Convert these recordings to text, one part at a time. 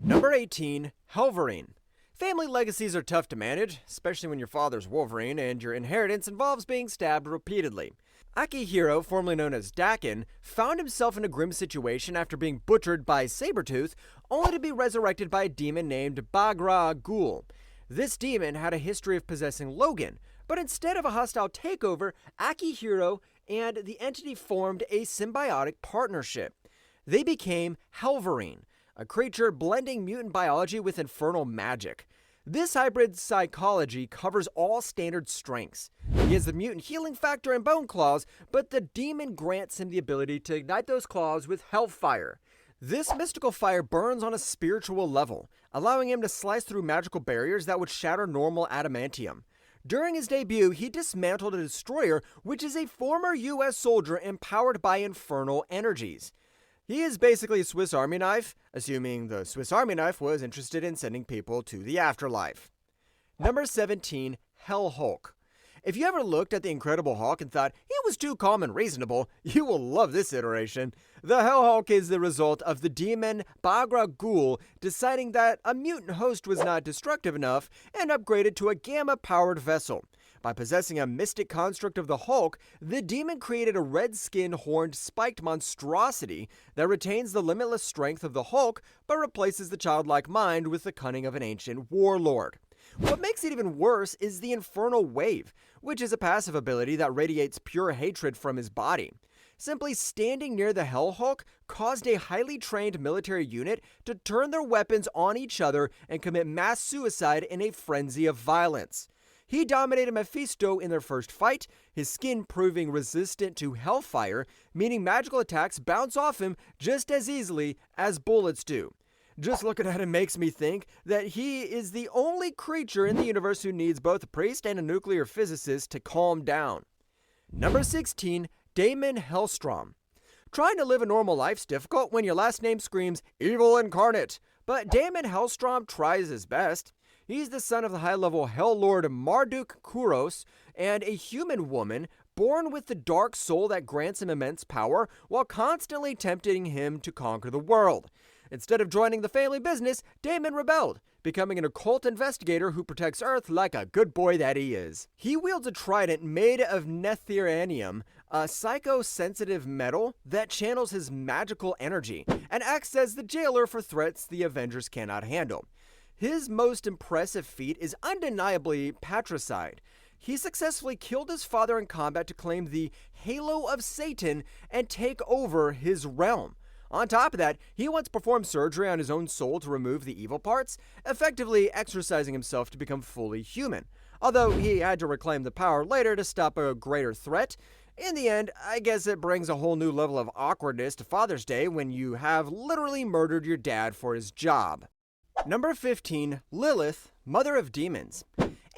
Number 18, Hellverine. Family legacies are tough to manage, especially when your father's Wolverine and your inheritance involves being stabbed repeatedly. Akihiro, formerly known as Dakin, found himself in a grim situation after being butchered by Sabretooth, only to be resurrected by a demon named Bagra Ghul. This demon had a history of possessing Logan, but instead of a hostile takeover, Akihiro and the entity formed a symbiotic partnership. They became Hellverine, a creature blending mutant biology with infernal magic. This hybrid psychology covers all standard strengths. He has the mutant healing factor and bone claws, but the demon grants him the ability to ignite those claws with hellfire. This mystical fire burns on a spiritual level, allowing him to slice through magical barriers that would shatter normal adamantium. During his debut, he dismantled a destroyer, which is a former US soldier empowered by infernal energies. He is basically a Swiss Army knife, assuming the Swiss Army knife was interested in sending people to the afterlife. Number 17, Hellhawk. If you ever looked at the Incredible Hulk and thought he was too calm and reasonable, you will love this iteration. The Hellhawk is the result of the demon Bagra Ghul deciding that a mutant host was not destructive enough and upgraded to a gamma-powered vessel. By possessing a mystic construct of the Hulk, the demon created a red-skinned, horned, spiked monstrosity that retains the limitless strength of the Hulk but replaces the childlike mind with the cunning of an ancient warlord. What makes it even worse is the Infernal Wave, which is a passive ability that radiates pure hatred from his body. Simply standing near the Hellhawk caused a highly trained military unit to turn their weapons on each other and commit mass suicide in a frenzy of violence. He dominated Mephisto in their first fight, his skin proving resistant to hellfire, meaning magical attacks bounce off him just as easily as bullets do. Just looking at him makes me think that he is the only creature in the universe who needs both a priest and a nuclear physicist to calm down. Number 16, Daimon Hellstrom. Trying to live a normal life's difficult when your last name screams evil incarnate, but Daimon Hellstrom tries his best. He's the son of the high-level Hell Lord Marduk Kurios and a human woman born with the dark soul that grants him immense power while constantly tempting him to conquer the world. Instead of joining the family business, Daimon rebelled, becoming an occult investigator who protects Earth like a good boy that he is. He wields a trident made of netheranium, a psychosensitive metal that channels his magical energy, and acts as the jailer for threats the Avengers cannot handle. His most impressive feat is undeniably patricide. He successfully killed his father in combat to claim the Halo of Satan and take over his realm. On top of that, he once performed surgery on his own soul to remove the evil parts, effectively exorcising himself to become fully human. Although he had to reclaim the power later to stop a greater threat. In the end, I guess it brings a whole new level of awkwardness to Father's Day when you have literally murdered your dad for his job. Number 15, Lilith, Mother of Demons.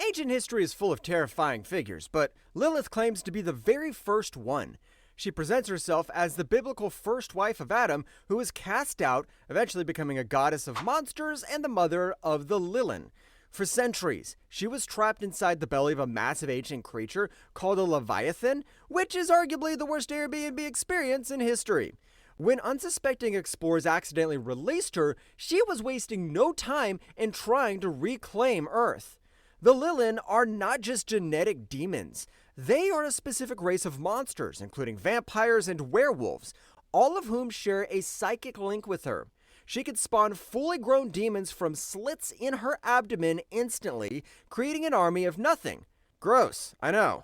Ancient history is full of terrifying figures, but Lilith claims to be the very first one. She presents herself as the biblical first wife of Adam, who was cast out, eventually becoming a goddess of monsters and the mother of the Lilin. For centuries, she was trapped inside the belly of a massive ancient creature called a Leviathan, which is arguably the worst Airbnb experience in history. When unsuspecting explorers accidentally released her, she was wasting no time in trying to reclaim Earth. The Lilin are not just genetic demons. They are a specific race of monsters, including vampires and werewolves, all of whom share a psychic link with her. She could spawn fully grown demons from slits in her abdomen instantly, creating an army of nothing. Gross, I know.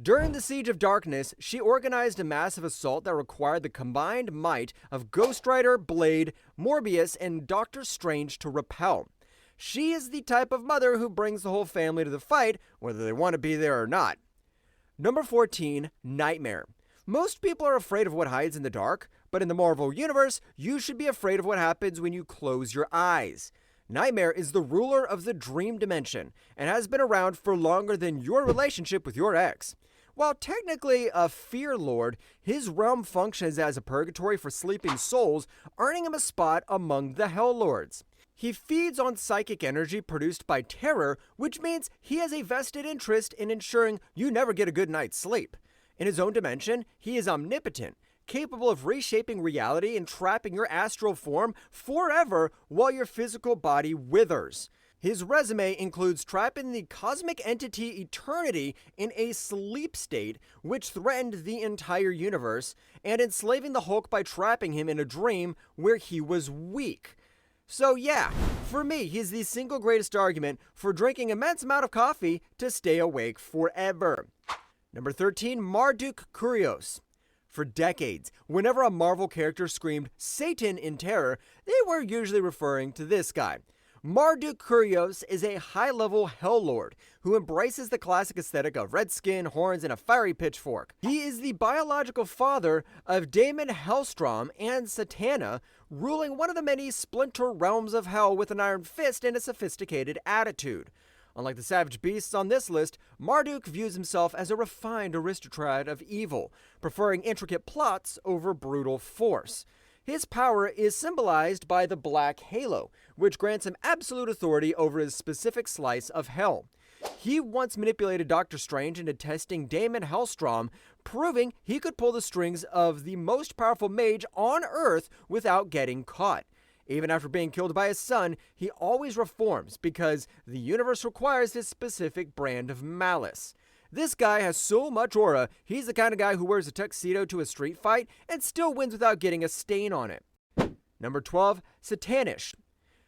During the Siege of Darkness, she organized a massive assault that required the combined might of Ghost Rider, Blade, Morbius, and Doctor Strange to repel. She is the type of mother who brings the whole family to the fight, whether they want to be there or not. Number 14, Nightmare. Most people are afraid of what hides in the dark, but in the Marvel Universe, you should be afraid of what happens when you close your eyes. Nightmare is the ruler of the dream dimension, and has been around for longer than your relationship with your ex. While technically a fear lord, his realm functions as a purgatory for sleeping souls, earning him a spot among the Hell Lords. He feeds on psychic energy produced by terror, which means he has a vested interest in ensuring you never get a good night's sleep. In his own dimension, he is omnipotent, capable of reshaping reality and trapping your astral form forever while your physical body withers. His resume includes trapping the cosmic entity Eternity in a sleep state, which threatened the entire universe, and enslaving the Hulk by trapping him in a dream where he was weak. So yeah, for me, he's the single greatest argument for drinking immense amount of coffee to stay awake forever. Number 13, Marduk Kurios. For decades, whenever a Marvel character screamed Satan in terror, they were usually referring to this guy. Marduk Kurios is a high-level Hell Lord who embraces the classic aesthetic of red skin, horns, and a fiery pitchfork. He is the biological father of Daimon Hellstrom and Satana, ruling one of the many splinter realms of hell with an iron fist and a sophisticated attitude. Unlike the savage beasts on this list, Marduk views himself as a refined aristocrat of evil, preferring intricate plots over brutal force. His power is symbolized by the black halo, which grants him absolute authority over his specific slice of hell. He once manipulated Doctor Strange into testing Daimon Hellstrom, proving he could pull the strings of the most powerful mage on Earth without getting caught. Even after being killed by his son, he always reforms because the universe requires his specific brand of malice. This guy has so much aura, he's the kind of guy who wears a tuxedo to a street fight and still wins without getting a stain on it. Number 12, Satanish.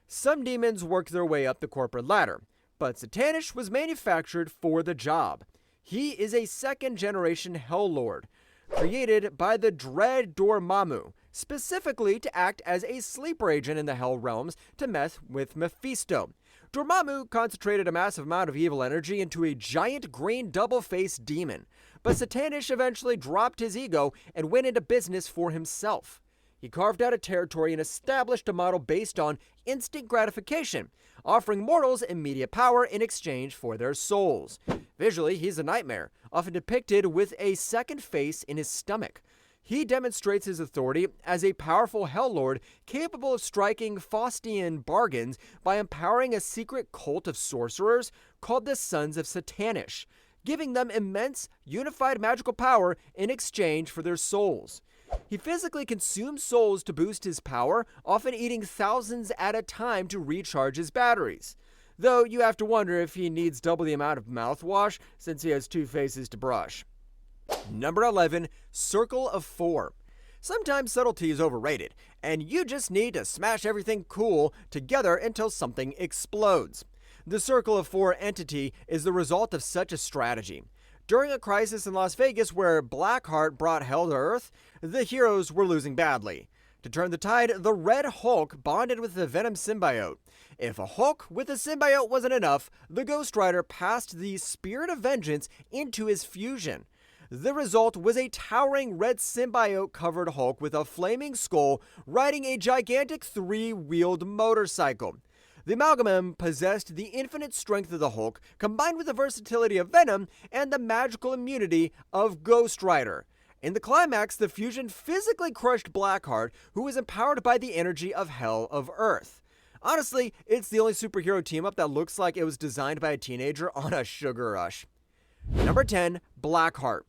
Some demons work their way up the corporate ladder, but Satanish was manufactured for the job. He is a second-generation Hell Lord, created by the dread Dormammu, specifically to act as a sleeper agent in the Hell realms to mess with Mephisto. Dormammu concentrated a massive amount of evil energy into a giant green double-faced demon, but Satanish eventually dropped his ego and went into business for himself. He carved out a territory and established a model based on instant gratification, offering mortals immediate power in exchange for their souls. Visually, he's a nightmare, often depicted with a second face in his stomach. He demonstrates his authority as a powerful Hell Lord capable of striking Faustian bargains by empowering a secret cult of sorcerers called the Sons of Satanish, giving them immense, unified magical power in exchange for their souls. He physically consumes souls to boost his power, often eating thousands at a time to recharge his batteries. Though you have to wonder if he needs double the amount of mouthwash since he has two faces to brush. Number 11, Circle of Four. Sometimes subtlety is overrated, and you just need to smash everything cool together until something explodes. The Circle of Four entity is the result of such a strategy. During a crisis in Las Vegas where Blackheart brought hell to Earth, the heroes were losing badly. To turn the tide, the Red Hulk bonded with the Venom symbiote. If a Hulk with a symbiote wasn't enough, the Ghost Rider passed the Spirit of Vengeance into his fusion. The result was a towering red symbiote-covered Hulk with a flaming skull riding a gigantic three-wheeled motorcycle. The amalgam possessed the infinite strength of the Hulk, combined with the versatility of Venom and the magical immunity of Ghost Rider. In the climax, the fusion physically crushed Blackheart, who was empowered by the energy of Hell of Earth. Honestly, it's the only superhero team-up that looks like it was designed by a teenager on a sugar rush. Number 10, Blackheart.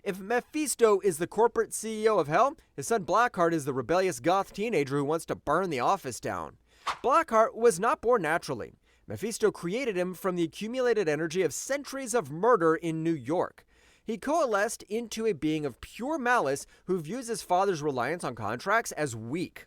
If Mephisto is the corporate CEO of Hell, his son Blackheart is the rebellious goth teenager who wants to burn the office down. Blackheart was not born naturally. Mephisto created him from the accumulated energy of centuries of murder in New York. He coalesced into a being of pure malice who views his father's reliance on contracts as weak.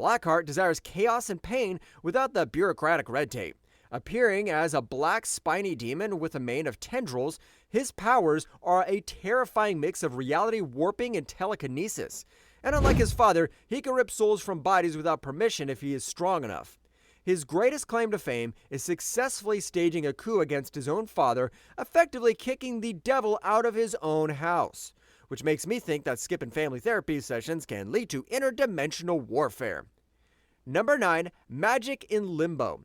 Blackheart desires chaos and pain without the bureaucratic red tape. Appearing as a black spiny demon with a mane of tendrils, his powers are a terrifying mix of reality warping and telekinesis. And unlike his father, he can rip souls from bodies without permission if he is strong enough. His greatest claim to fame is successfully staging a coup against his own father, effectively kicking the devil out of his own house. Which makes me think that skipping family therapy sessions can lead to interdimensional warfare. Number 9, Magik in Limbo.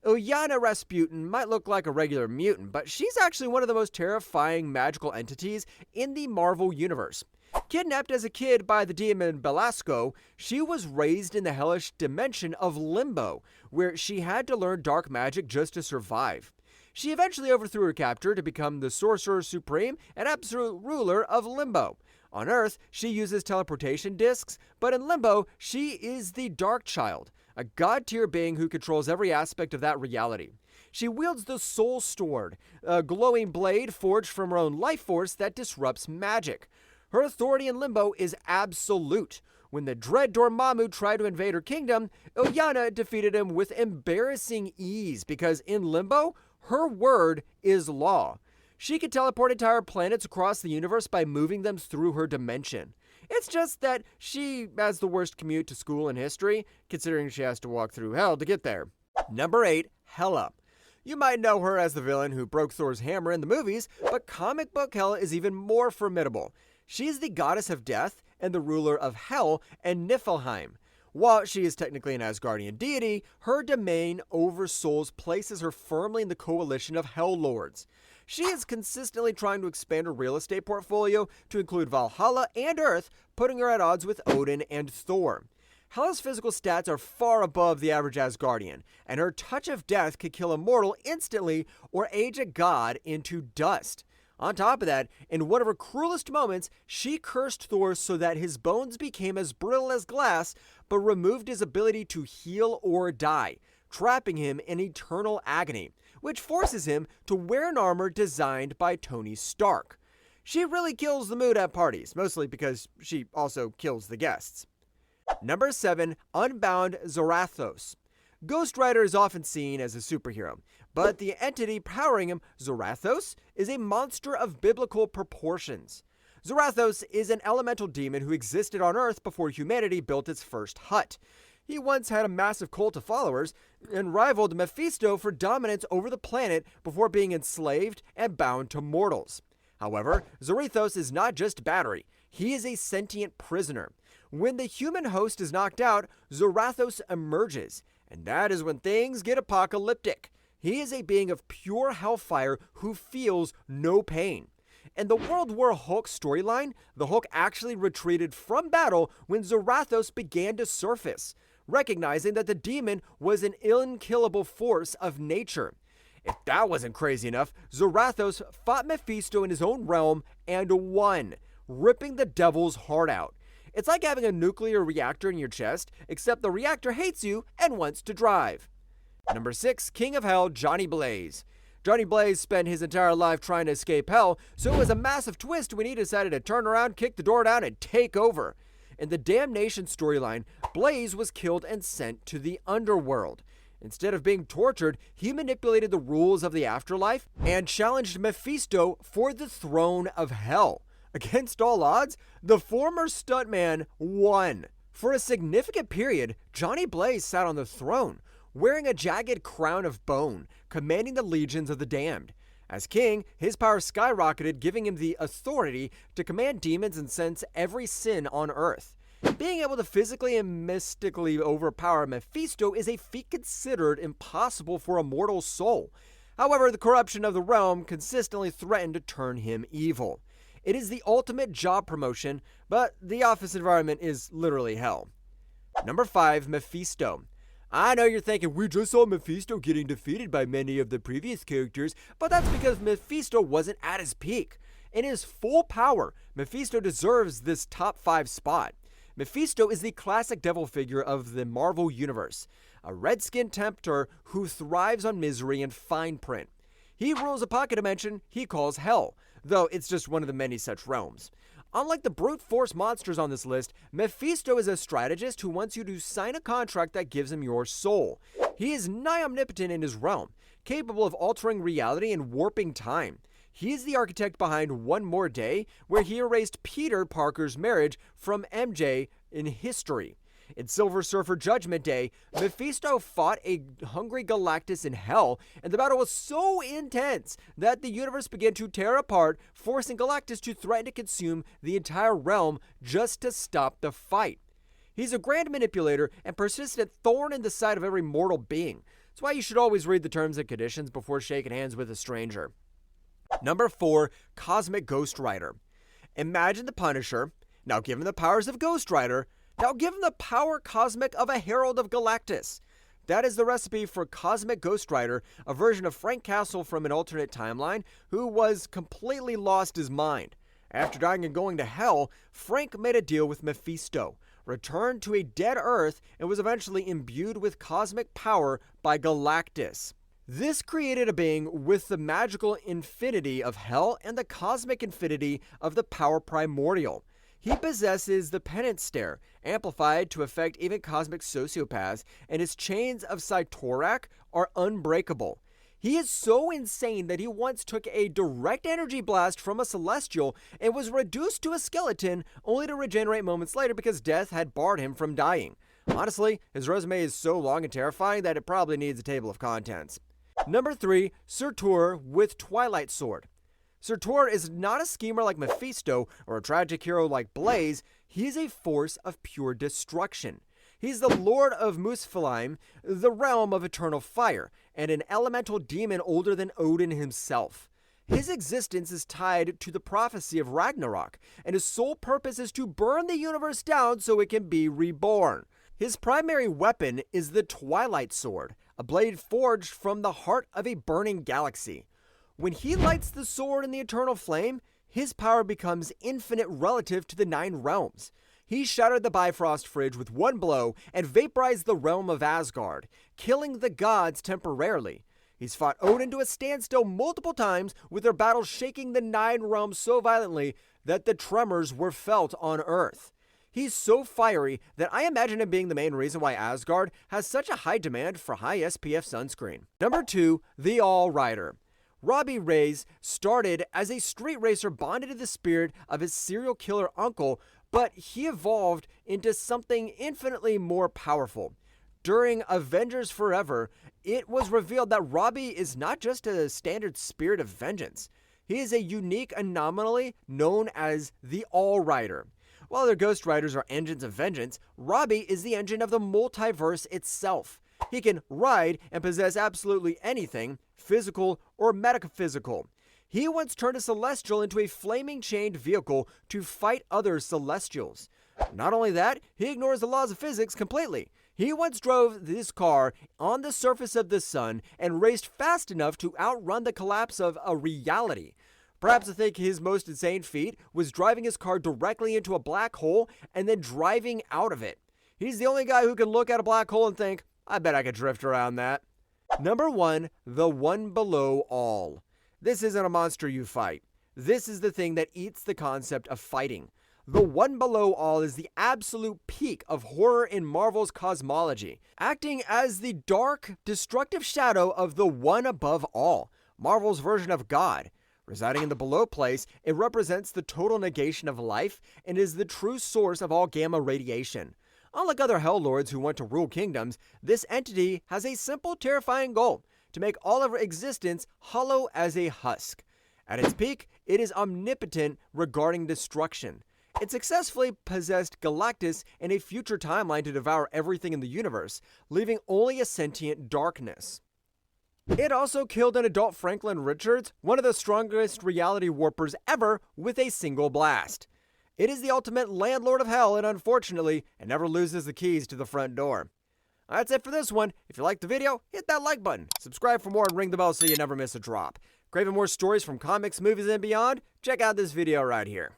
Ilyana Rasputin might look like a regular mutant, but she's actually one of the most terrifying magical entities in the Marvel Universe. Kidnapped as a kid by the demon Belasco, she was raised in the hellish dimension of Limbo, where she had to learn dark magic just to survive. She eventually overthrew her captor to become the Sorcerer Supreme and absolute ruler of Limbo. On Earth, she uses teleportation discs, but in Limbo, she is the Dark Child, a god-tier being who controls every aspect of that reality. She wields the Soul Sword, a glowing blade forged from her own life force that disrupts magic. Her authority in Limbo is absolute. When the dread Dormammu tried to invade her kingdom, Ilyana defeated him with embarrassing ease because in Limbo, her word is law. She can teleport entire planets across the universe by moving them through her dimension. It's just that she has the worst commute to school in history, considering she has to walk through hell to get there. Number 8, Hela. You might know her as the villain who broke Thor's hammer in the movies, but comic book Hela is even more formidable. She is the goddess of death and the ruler of Hell and Niflheim. While she is technically an Asgardian deity, her domain over souls places her firmly in the coalition of Hell Lords. She is consistently trying to expand her real estate portfolio to include Valhalla and Earth, putting her at odds with Odin and Thor. Hela's physical stats are far above the average Asgardian, and her touch of death could kill a mortal instantly or age a god into dust. On top of that, in one of her cruelest moments, she cursed Thor so that his bones became as brittle as glass, but removed his ability to heal or die, trapping him in eternal agony, which forces him to wear an armor designed by Tony Stark. She really kills the mood at parties, mostly because she also kills the guests. Number 7, Unbound Zarathos. Ghost Rider is often seen as a superhero, but the entity powering him, Zarathos, is a monster of biblical proportions. Zarathos is an elemental demon who existed on Earth before humanity built its first hut. He once had a massive cult of followers and rivaled Mephisto for dominance over the planet before being enslaved and bound to mortals. However, Zarathos is not just battery, he is a sentient prisoner. When the human host is knocked out, Zarathos emerges, and that is when things get apocalyptic. He is a being of pure hellfire who feels no pain. In the World War Hulk storyline, the Hulk actually retreated from battle when Zarathos began to surface, recognizing that the demon was an unkillable force of nature. If that wasn't crazy enough, Zarathos fought Mephisto in his own realm and won, ripping the devil's heart out. It's like having a nuclear reactor in your chest, except the reactor hates you and wants to drive. Number 6, King of Hell, Johnny Blaze. Johnny Blaze spent his entire life trying to escape hell, so it was a massive twist when he decided to turn around, kick the door down, and take over. In the Damnation storyline, Blaze was killed and sent to the underworld. Instead of being tortured, he manipulated the rules of the afterlife and challenged Mephisto for the throne of hell. Against all odds, the former stuntman won. For a significant period, Johnny Blaze sat on the throne, wearing a jagged crown of bone, commanding the legions of the damned. As king, his power skyrocketed, giving him the authority to command demons and sense every sin on Earth. Being able to physically and mystically overpower Mephisto is a feat considered impossible for a mortal soul. However, the corruption of the realm consistently threatened to turn him evil. It is the ultimate job promotion, but the office environment is literally hell. Number 5, Mephisto. I know you're thinking, we just saw Mephisto getting defeated by many of the previous characters, but that's because Mephisto wasn't at his peak. In his full power, Mephisto deserves this top 5 spot. Mephisto is the classic devil figure of the Marvel Universe, a red-skinned tempter who thrives on misery and fine print. He rules a pocket dimension he calls Hell, though it's just one of the many such realms. Unlike the brute force monsters on this list, Mephisto is a strategist who wants you to sign a contract that gives him your soul. He is nigh omnipotent in his realm, capable of altering reality and warping time. He is the architect behind One More Day, where he erased Peter Parker's marriage from MJ in history. In Silver Surfer Judgment Day, Mephisto fought a hungry Galactus in hell, and the battle was so intense that the universe began to tear apart, forcing Galactus to threaten to consume the entire realm just to stop the fight. He's a grand manipulator and persistent thorn in the side of every mortal being. That's why you should always read the terms and conditions before shaking hands with a stranger. Number 4, Cosmic Ghost Rider. Imagine the Punisher, now given the powers of Ghost Rider, now give him the power cosmic of a Herald of Galactus. That is the recipe for Cosmic Ghost Rider, a version of Frank Castle from an alternate timeline who was completely lost his mind. After dying and going to hell, Frank made a deal with Mephisto, returned to a dead Earth, and was eventually imbued with cosmic power by Galactus. This created a being with the magical infinity of hell and the cosmic infinity of the power primordial. He possesses the penance stare, amplified to affect even cosmic sociopaths, and his chains of Cytorak are unbreakable. He is so insane that he once took a direct energy blast from a celestial and was reduced to a skeleton, only to regenerate moments later because death had barred him from dying. Honestly, his resume is so long and terrifying that it probably needs a table of contents. Number 3, Surtur with Twilight Sword. Surtur is not a schemer like Mephisto or a tragic hero like Blaze. He is a force of pure destruction. He's the Lord of Muspelheim, the realm of eternal fire, and an elemental demon older than Odin himself. His existence is tied to the prophecy of Ragnarok, and his sole purpose is to burn the universe down so it can be reborn. His primary weapon is the Twilight Sword, a blade forged from the heart of a burning galaxy. When he lights the sword in the eternal flame, his power becomes infinite relative to the 9 realms. He shattered the Bifrost Fridge with one blow and vaporized the realm of Asgard, killing the gods temporarily. He's fought Odin to a standstill multiple times, with their battles shaking the 9 realms so violently that the tremors were felt on Earth. He's so fiery that I imagine him being the main reason why Asgard has such a high demand for high SPF sunscreen. Number 2, the All Rider. Robbie Reyes started as a street racer bonded to the spirit of his serial killer uncle, but he evolved into something infinitely more powerful. During Avengers Forever, it was revealed that Robbie is not just a standard spirit of vengeance. He is a unique anomaly known as the All Rider. While other Ghost Riders are engines of vengeance, Robbie is the engine of the multiverse itself. He can ride and possess absolutely anything, physical or metaphysical. He once turned a Celestial into a flaming chained vehicle to fight other Celestials. Not only that, he ignores the laws of physics completely. He once drove this car on the surface of the sun and raced fast enough to outrun the collapse of a reality. Perhaps I think his most insane feat was driving his car directly into a black hole and then driving out of it. He's the only guy who can look at a black hole and think, I bet I could drift around that. Number 1, the One Below All. This isn't a monster you fight. This is the thing that eats the concept of fighting. The One Below All is the absolute peak of horror in Marvel's cosmology, acting as the dark, destructive shadow of the One Above All, Marvel's version of God. Residing in the below place, it represents the total negation of life and is the true source of all gamma radiation. Unlike other Hell Lords who want to rule kingdoms, this entity has a simple, terrifying goal: to make all of existence hollow as a husk. At its peak, it is omnipotent regarding destruction. It successfully possessed Galactus in a future timeline to devour everything in the universe, leaving only a sentient darkness. It also killed an adult Franklin Richards, one of the strongest reality warpers ever, with a single blast. It is the ultimate landlord of hell, and unfortunately, it never loses the keys to the front door. That's it for this one. If you liked the video, hit that like button, subscribe for more, and ring the bell so you never miss a drop. Craving more stories from comics, movies, and beyond? Check out this video right here.